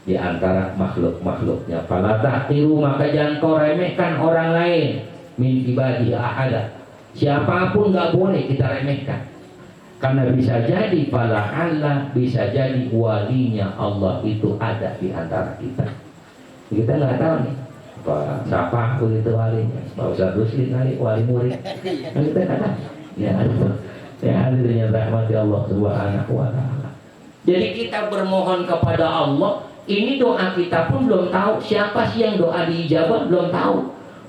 di antara makhluk-makhluknya. Fala tahqiru, maka jangan kau remehkan orang lain. Min ibadihi ahada, siapapun nggak boleh kita remehkan. Karena bisa jadi fala'alla, bisa jadi walinya Allah itu ada di antara kita. Kita nggak tahu nih siapa aku itu walinya. Pak Ustaz Rusli kali wali murid. Kan kita nggak tahu. Ya, hadirin rahmati Allah Subhanahu wa taala. Jadi kita bermohon kepada Allah, ini doa kita pun belum tahu siapa sih yang doa diijabah, belum tahu.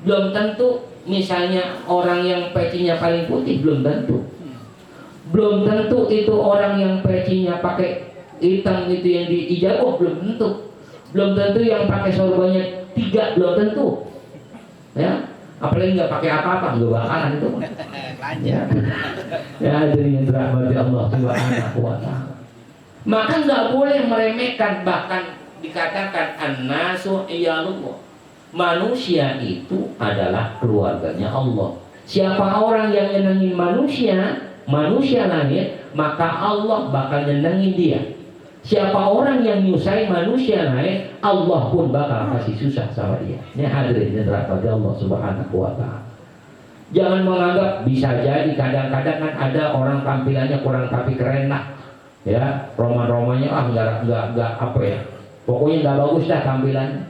Belum tentu misalnya orang yang pecinya paling putih, belum tentu. Belum tentu itu orang yang pecinya pakai hitam itu yang diijabah, belum tentu. Belum tentu yang pakai sorbannya 3, belum tentu. Ya, apalagi nggak pakai apa-apa, nggak bakalan itu. Ya, jadi yang dirahmati Allah Subhanahu wa taala. Maka nggak boleh meremehkan, bahkan dikatakan an-nasu iyalullah. Manusia itu adalah keluarganya Allah. Siapa orang yang nyenengin manusia langit, maka Allah bakal nyenengin dia. Siapa orang yang nyusahin manusia lain, Allah pun bakal kasih susah sama dia. Ini hadirin yang dirahmati Allah Subhanahu wa taala. Jangan menganggap, bisa jadi kadang-kadang kan ada orang tampilannya kurang tapi keren lah. Ya, roman-romannya enggak apa ya. Pokoknya enggak bagus dah tampilannya.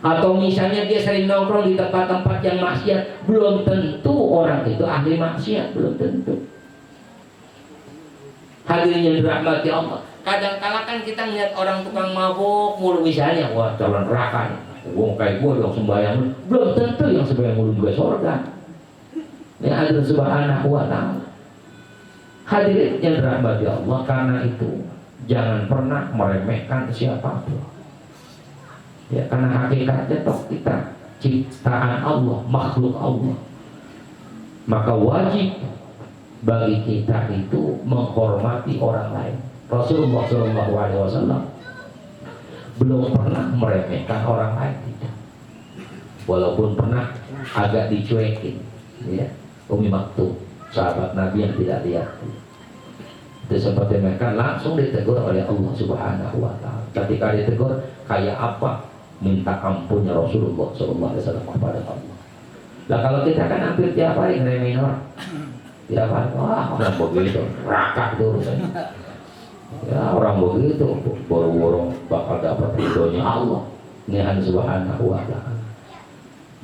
Atau misalnya dia sering nongkrong di tempat-tempat yang maksiat, belum tentu orang itu ahli maksiat, belum tentu. Hadirin yang dirahmati Allah. Kadang-kala kan kita ngeliat orang tukang mabuk mulu misalnya, wah calon neraka nih. Gua kayak gua dong sembahyang, belum tentu yang sembahyang mulu juga surga. Ini ada Subhanahu wa taala. Hadirin yang dirahmati Allah, karena itu jangan pernah meremehkan siapapun. Ya, karena hakikatnya toh kita ciptaan Allah, makhluk Allah. Maka wajib bagi kita itu menghormati orang lain. Rasulullah SAW belum pernah meremehkan orang lain, tidak. Walaupun pernah agak dicuekin, ya. Umi Maktum, sahabat Nabi yang tidak lihat, itu sempat mereka langsung ditegur oleh Allah Subhanahu wa taala. Ketika ditegur, kayak apa minta ampunnya Rasulullah SAW kepada Allah. Lah kalau kita kan hampir tiap hari ngeremehin orang, tiap hari, wah orang begitu, neraka itu urusannya. Ya orang begitu, boro-boro bakal dapat ridhonya Allah. Nihan Subhanahu wa ta'ala.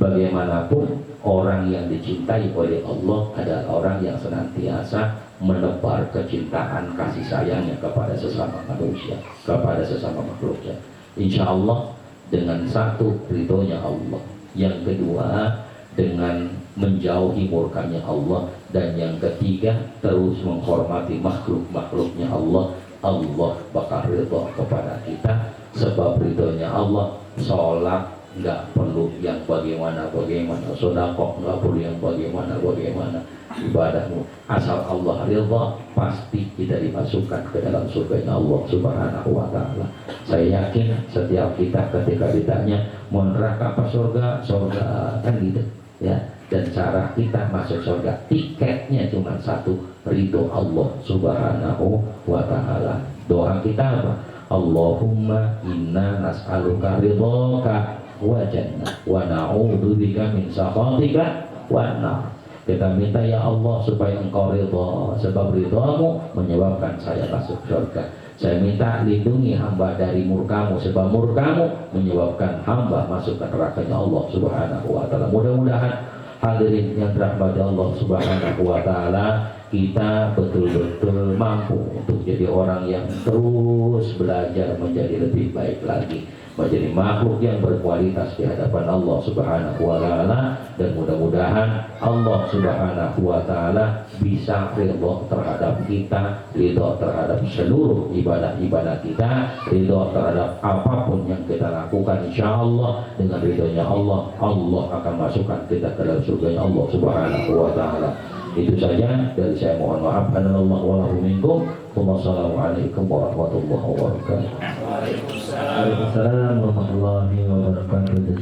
Bagaimanapun orang yang dicintai oleh Allah adalah orang yang senantiasa menebar kecintaan kasih sayangnya kepada sesama manusia, kepada sesama makhluknya. Insya Allah dengan satu ridhonya Allah, yang kedua dengan menjauhi murkanya Allah, dan yang ketiga terus menghormati makhluk-makhluknya Allah. Allah bakal ridho kepada kita. Sebab ridhonya Allah, sholat nggak perlu yang bagaimana, sedekah nggak perlu yang bagaimana, ibadahmu asal Allah ridho, pasti kita dimasukkan ke dalam surganya Allah Subhanahu wa taala. Saya yakin setiap kita ketika ditanya mau neraka apa surga, kan gitu ya. Dan cara kita masuk surga, tiketnya cuma satu, ridho Allah Subhanahu wa ta'ala. Doa kita apa? Allahumma inna nas'aluka ridhoka wa jannah wa na'udzubika min sakhatika wa nar. Kita minta ya Allah supaya engkau ridho, sebab ridhomu menyebabkan saya masuk surga. Saya minta lindungi hamba dari murkamu, sebab murkamu menyebabkan hamba masuk ke nerakanya Allah Subhanahu wa ta'ala. Mudah-mudahan hadirin yang dirahmati Allah Subhanahu wa ta'ala, kita betul-betul mampu untuk jadi orang yang terus belajar menjadi lebih baik lagi, menjadi makhluk yang berkualitas di hadapan Allah Subhanahu wa ta'ala. Dan mudah-mudahan Allah Subhanahu wa ta'ala bisa ridho terhadap kita, ridho terhadap seluruh ibadah-ibadah kita, ridho terhadap apapun yang kita lakukan. Insya Allah dengan ridhonya Allah, Allah akan masukkan kita ke dalam surganya Allah Subhanahu wa ta'ala. Itu saja dari saya, mohon maaf. Anallahu wa lahu minkum. Wassalamualaikum warahmatullahi wabarakatuh. Waalaikumsalam warahmatullahi wabarakatuh.